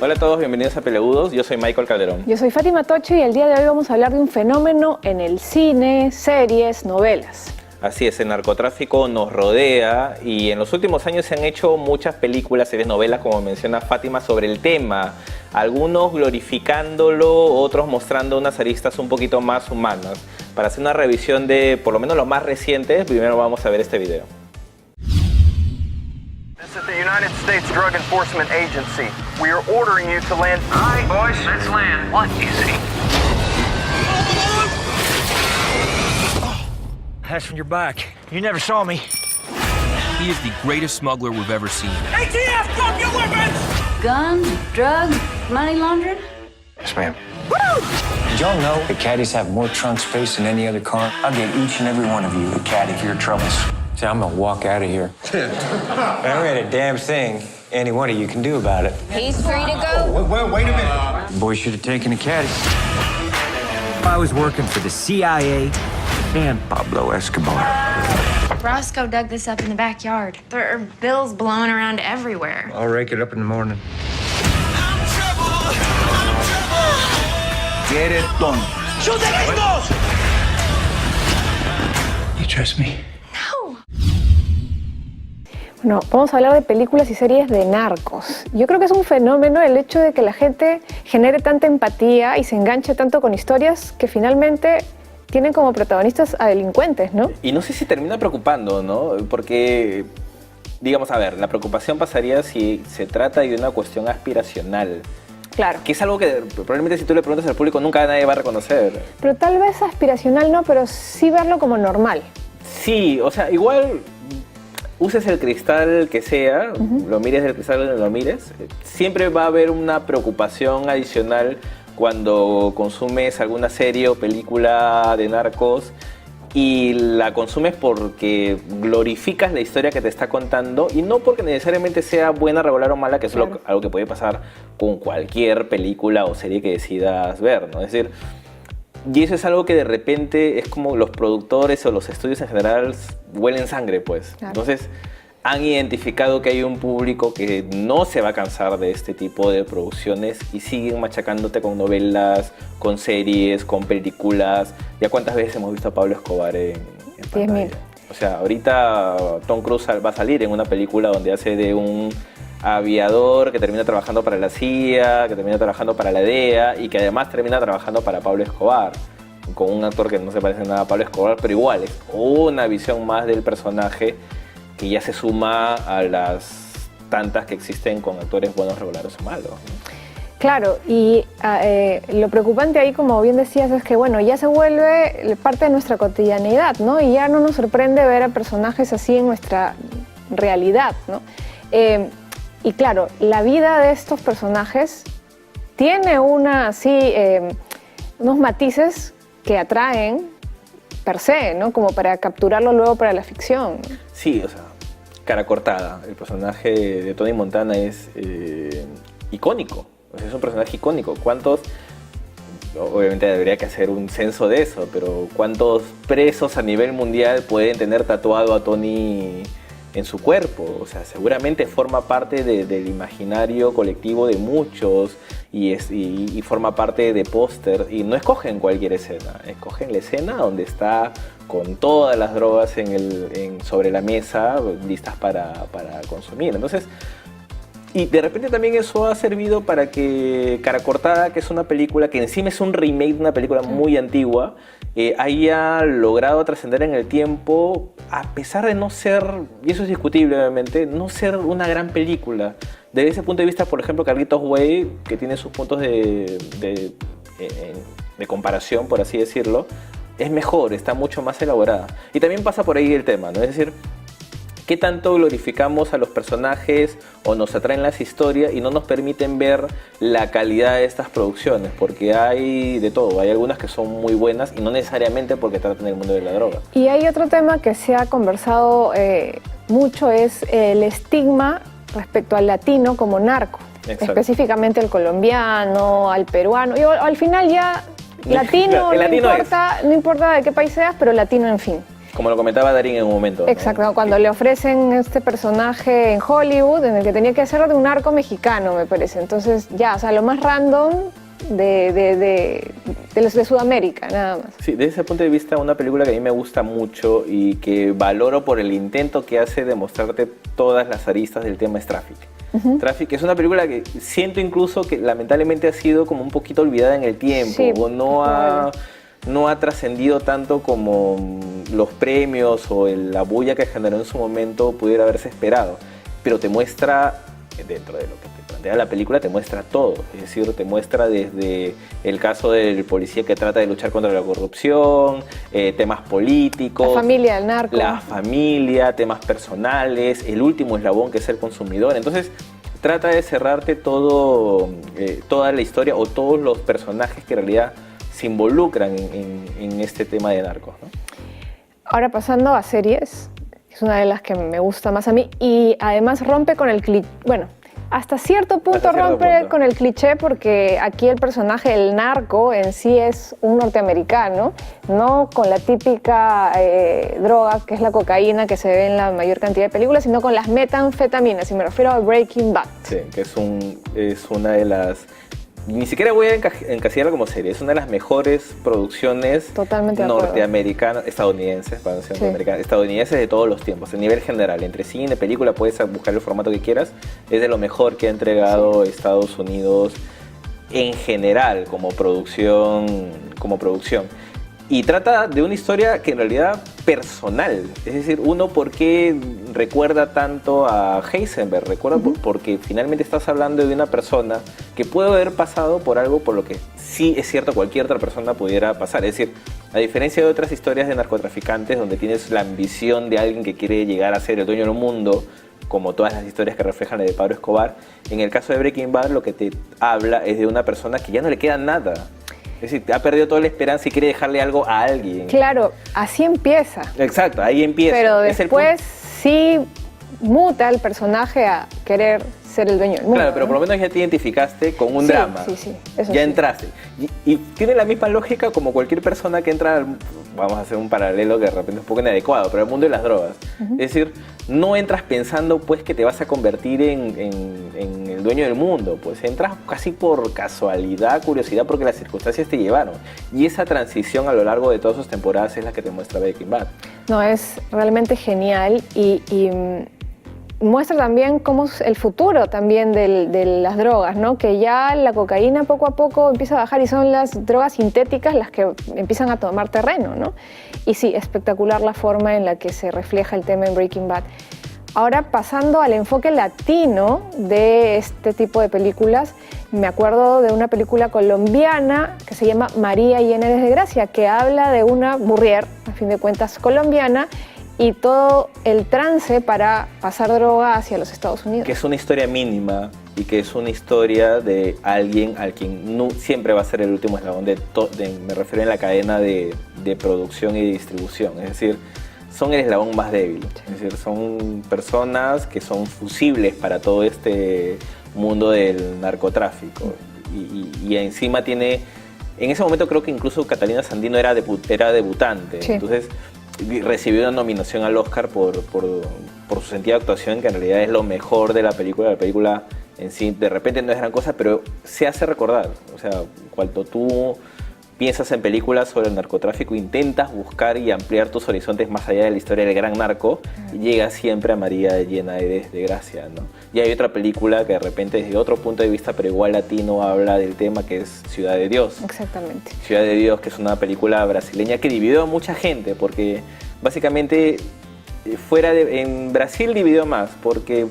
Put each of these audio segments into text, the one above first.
Hola a todos, bienvenidos a Peleudos. Yo soy Michael Calderón. Yo soy Fátima Toche y el día de hoy vamos a hablar de un fenómeno en el cine, series, novelas. Así es, el narcotráfico nos rodea y en los últimos años se han hecho muchas películas, series, novelas, como menciona Fátima, sobre el tema. Algunos glorificándolo, otros mostrando unas aristas un poquito más humanas. Para hacer una revisión de por lo menos los más recientes, primero vamos a ver este video. This is the United States Drug Enforcement Agency. We are ordering you to land. All right, boys, let's land. What is he? That's from your back. You never saw me. He is the greatest smuggler we've ever seen. ATF, drop your weapons! Guns, drugs, money laundering? Yes, ma'am. Did y'all know that caddies have more trunk space than any other car? I'll get each and every one of you a caddy for your troubles. See, I'm gonna walk out of here. There ain't a damn thing any one of you can do about it. He's free to go. Wait a minute. The boy should have taken a caddy. I was working for the CIA and Pablo Escobar. Roscoe dug this up in the backyard. There are bills blowing around everywhere. I'll rake it up in the morning. get it done. ¡Shoot the gringos! You trust me? No. Bueno, vamos a hablar de películas y series de narcos. Yo creo que es un fenómeno el hecho de que la gente genere tanta empatía y se enganche tanto con historias que finalmente tienen como protagonistas a delincuentes, ¿no? Y no sé si termina preocupando, ¿no? Porque, digamos, a ver, la preocupación pasaría si se trata de una cuestión aspiracional. Claro. Que es algo que probablemente si tú le preguntas al público nunca nadie va a reconocer. Pero tal vez aspiracional no, pero sí verlo como normal. Sí, o sea, igual uses el cristal que sea, lo mires del cristal donde lo mires, siempre va a haber una preocupación adicional cuando consumes alguna serie o película de narcos y la consumes porque glorificas la historia que te está contando y no porque necesariamente sea buena, regular o mala, que es Claro. algo que puede pasar con cualquier película o serie que decidas ver, ¿no? Es decir, y eso es algo que de repente es como los productores o los estudios en general huelen sangre, pues. Claro. Entonces han identificado que hay un público que no se va a cansar de este tipo de producciones y siguen machacándote con novelas, con series, con películas. ¿Ya cuántas veces hemos visto a Pablo Escobar en pantalla? 10.000. O sea, ahorita Tom Cruise va a salir en una película donde hace de un aviador que termina trabajando para la CIA, que termina trabajando para la DEA y que además termina trabajando para Pablo Escobar, con un actor que no se parece nada a Pablo Escobar, pero igual es una visión más del personaje que ya se suma a las tantas que existen con actores buenos, regulares o malos, ¿no? Claro, y lo preocupante ahí, como bien decías, es que bueno, ya se vuelve parte de nuestra cotidianidad, ¿no? Y ya no nos sorprende ver a personajes así en nuestra realidad, ¿no? Y claro, la vida de estos personajes tiene unos matices que atraen per se, ¿no? Como para capturarlo luego para la ficción. Sí, o sea, cara cortada. El personaje de Tony Montana es icónico. O sea, es un personaje icónico. ¿Cuántos? Obviamente debería que hacer un censo de eso, pero ¿cuántos presos a nivel mundial pueden tener tatuado a Tony en su cuerpo? O sea, seguramente forma parte del imaginario colectivo de muchos y forma parte de póster. Y no escogen cualquier escena, escogen la escena donde está con todas las drogas sobre la mesa, listas para consumir. Entonces, y de repente también eso ha servido para que Cara Cortada, que es una película que encima es un remake de una película muy antigua, haya logrado trascender en el tiempo, a pesar de no ser, y eso es discutible obviamente, no ser una gran película. Desde ese punto de vista, por ejemplo, Carlitos Way, que tiene sus puntos de comparación, por así decirlo, es mejor, está mucho más elaborada. Y también pasa por ahí el tema, ¿no? Es decir, ¿qué tanto glorificamos a los personajes o nos atraen las historias y no nos permiten ver la calidad de estas producciones? Porque hay de todo, hay algunas que son muy buenas y no necesariamente porque tratan el mundo de la droga. Y hay otro tema que se ha conversado mucho, es el estigma respecto al latino como narco. Exacto. Específicamente al colombiano, al peruano. Al final ya latino, El latino no importa de qué país seas, pero latino en fin. Como lo comentaba Darín en un momento, ¿no? Exacto, cuando le ofrecen este personaje en Hollywood, en el que tenía que ser de un narco mexicano, me parece. Entonces, ya, o sea, lo más random de los de Sudamérica, nada más. Sí, desde ese punto de vista, una película que a mí me gusta mucho y que valoro por el intento que hace de mostrarte todas las aristas del tema es Traffic. Traffic es una película que siento incluso que lamentablemente ha sido como un poquito olvidada en el tiempo, Sí, o no ha trascendido tanto como los premios o la bulla que generó en su momento pudiera haberse esperado, pero te muestra, dentro de lo que te plantea la película, te muestra todo, es decir, te muestra desde el caso del policía que trata de luchar contra la corrupción, temas políticos, La familia del narco. la familia, temas personales, el último eslabón que es el consumidor. Entonces trata de cerrarte toda la historia o todos los personajes que en realidad se involucran en este tema de narcos, ¿no? Ahora pasando a series, es una de las que me gusta más a mí y además rompe con el cliché, bueno, hasta cierto punto rompe con el cliché porque aquí el personaje del narco en sí es un norteamericano, no con la típica droga que es la cocaína que se ve en la mayor cantidad de películas, sino con las metanfetaminas, y me refiero a Breaking Bad. Sí, que es una de las... Ni siquiera voy a encasillarla como serie, es una de las mejores producciones norteamericanas, estadounidenses, para no ser norteamericanas, estadounidenses de todos los tiempos, a nivel general, entre cine, película, puedes buscar el formato que quieras, es de lo mejor que ha entregado Estados Unidos en general como producción. Y trata de una historia que en realidad personal, es decir, uno por qué recuerda tanto a Heisenberg, recuerda porque finalmente estás hablando de una persona que puede haber pasado por algo por lo que sí es cierto cualquier otra persona pudiera pasar, es decir, a diferencia de otras historias de narcotraficantes donde tienes la ambición de alguien que quiere llegar a ser el dueño del mundo, como todas las historias que reflejan la de Pablo Escobar, en el caso de Breaking Bad lo que te habla es de una persona que ya no le queda nada. Es decir, ha perdido toda la esperanza y quiere dejarle algo a alguien. Claro, así empieza. Exacto, ahí empieza. Pero después sí muta el personaje a querer ser el dueño del mundo. Claro, pero por lo menos ya te identificaste con un drama. Sí, eso ya sí. entraste. Y tiene la misma lógica como cualquier persona que entra, vamos a hacer un paralelo que de repente es un poco inadecuado, pero el mundo de las drogas. Es decir, no entras pensando pues que te vas a convertir en el dueño del mundo, pues entras casi por casualidad, curiosidad, porque las circunstancias te llevaron. Y esa transición a lo largo de todas sus temporadas es la que te muestra Breaking Bad. No, es realmente genial y muestra también cómo es el futuro también de las drogas, ¿no? Que ya la cocaína poco a poco empieza a bajar y son las drogas sintéticas las que empiezan a tomar terreno, ¿no? Y sí, espectacular la forma en la que se refleja el tema en Breaking Bad. Ahora, pasando al enfoque latino de este tipo de películas, me acuerdo de una película colombiana que se llama María llena de gracia, que habla de una burrier, a fin de cuentas colombiana, y todo el trance para pasar droga hacia los Estados Unidos. Que es una historia mínima y que es una historia de alguien al quien no, siempre va a ser el último eslabón me refiero en la cadena de producción y distribución. Es decir, son el eslabón más débil. Es decir, son personas que son fusibles para todo este mundo del narcotráfico. Y encima tiene... En ese momento creo que incluso Catalina Sandino era debutante. Sí. Entonces recibió una nominación al Oscar por su sentido de actuación, que en realidad es lo mejor de la película. La película en sí de repente no es gran cosa, pero se hace recordar. O sea, cuando tú piensas en películas sobre el narcotráfico, intentas buscar y ampliar tus horizontes más allá de la historia del gran narco, y llegas siempre a María llena de gracia, ¿no? Y hay otra película que de repente desde otro punto de vista, pero igual latino, habla del tema, que es Ciudad de Dios. Exactamente. Ciudad de Dios, que es una película brasileña que dividió a mucha gente, porque básicamente en Brasil dividió más, porque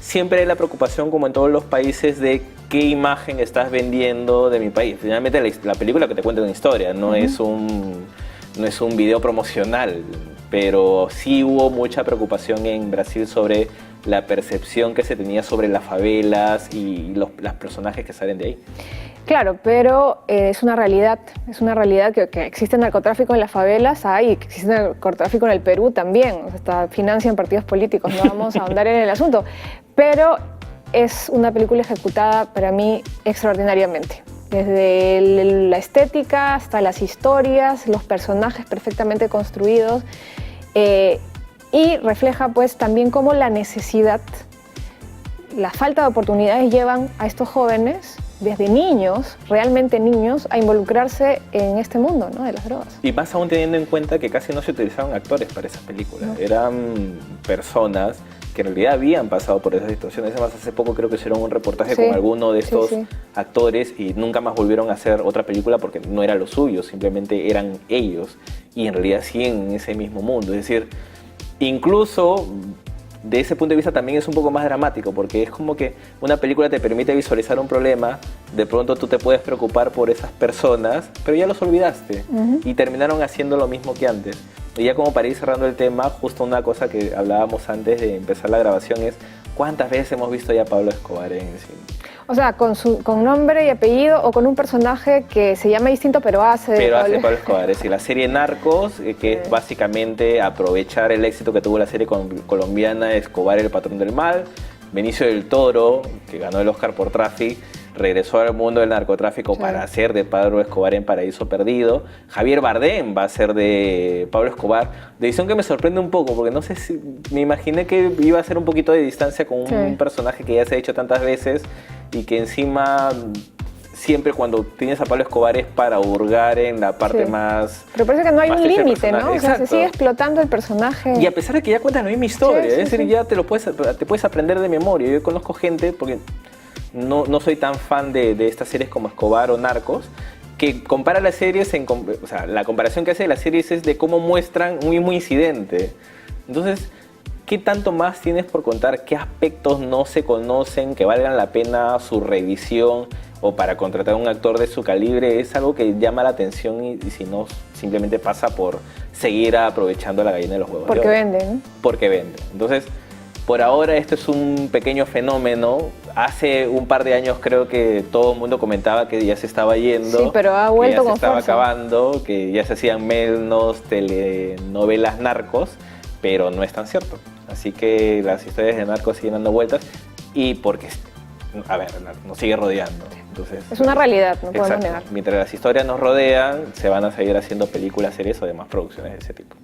siempre hay la preocupación, como en todos los países, de qué imagen estás vendiendo de mi país. Finalmente la película que te cuenta una historia, no es un video promocional, pero sí hubo mucha preocupación en Brasil sobre la percepción que se tenía sobre las favelas y los personajes que salen de ahí. Claro, pero es una realidad que existe narcotráfico en las favelas, existe narcotráfico en el Perú también, o sea, hasta financian partidos políticos, no vamos a ahondar en el asunto, pero es una película ejecutada para mí extraordinariamente. Desde la estética hasta las historias, los personajes perfectamente construidos. Y refleja pues también cómo la necesidad, la falta de oportunidades llevan a estos jóvenes desde niños, realmente niños, a involucrarse en este mundo, ¿no?, de las drogas. Y más aún teniendo en cuenta que casi no se utilizaban actores para esas películas. No. Eran personas que en realidad habían pasado por esas situaciones. Además, hace poco creo que hicieron un reportaje Sí, con alguno de estos sí. actores y nunca más volvieron a hacer otra película porque no era lo suyo, simplemente eran ellos. Y en realidad siguen en ese mismo mundo. Es decir, incluso de ese punto de vista también es un poco más dramático, porque es como que una película te permite visualizar un problema, de pronto tú te puedes preocupar por esas personas, pero ya los olvidaste y terminaron haciendo lo mismo que antes. Y ya como para ir cerrando el tema, justo una cosa que hablábamos antes de empezar la grabación es ¿cuántas veces hemos visto ya a Pablo Escobar en el cine? O sea, con nombre y apellido o con un personaje que se llama distinto pero hace de Pablo Escobar. Es decir, la serie Narcos, que es básicamente aprovechar el éxito que tuvo la serie colombiana Escobar, el patrón del mal. Benicio del Toro, que ganó el Oscar por Traffic, regresó al mundo del narcotráfico para hacer de Pablo Escobar en Paraíso Perdido. Javier Bardem va a ser de Pablo Escobar. Decisión que me sorprende un poco, porque no sé si me imaginé que iba a ser un poquito de distancia con un personaje que ya se ha hecho tantas veces y que encima siempre cuando tienes a Pablo Escobar es para hurgar en la parte más... Pero parece que no hay un triste del límite, ¿no? personaje. O sea, se Exacto. sigue explotando el personaje. Y a pesar de que ya cuentas la misma historia, Sí, sí, es decir, sí. ya te puedes aprender de memoria. Yo conozco gente, porque no soy tan fan de estas series como Escobar o Narcos, que compara las series, o sea, la comparación que hace de las series es de cómo muestran un mismo incidente. Entonces, ¿qué tanto más tienes por contar? ¿Qué aspectos no se conocen que valgan la pena su revisión? O para contratar a un actor de su calibre es algo que llama la atención y si no, simplemente pasa por seguir aprovechando la gallina de los huevos. Porque vende, ¿no? Porque vende. Entonces, por ahora esto es un pequeño fenómeno. Hace un par de años creo que todo el mundo comentaba que ya se estaba yendo. Sí, pero ha vuelto que ya con se estaba fuerza. acabando, que ya se hacían menos telenovelas narcos, pero no es tan cierto. Así que las historias de narcos siguen dando vueltas y porque, a ver, nos sigue rodeando. Entonces, Es una realidad, no podemos exacto. negar. Mientras las historias nos rodean, se van a seguir haciendo películas, series o demás producciones de ese tipo.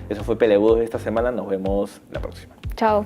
Eso fue Peleagudos de esta semana. Nos vemos la próxima. Chao.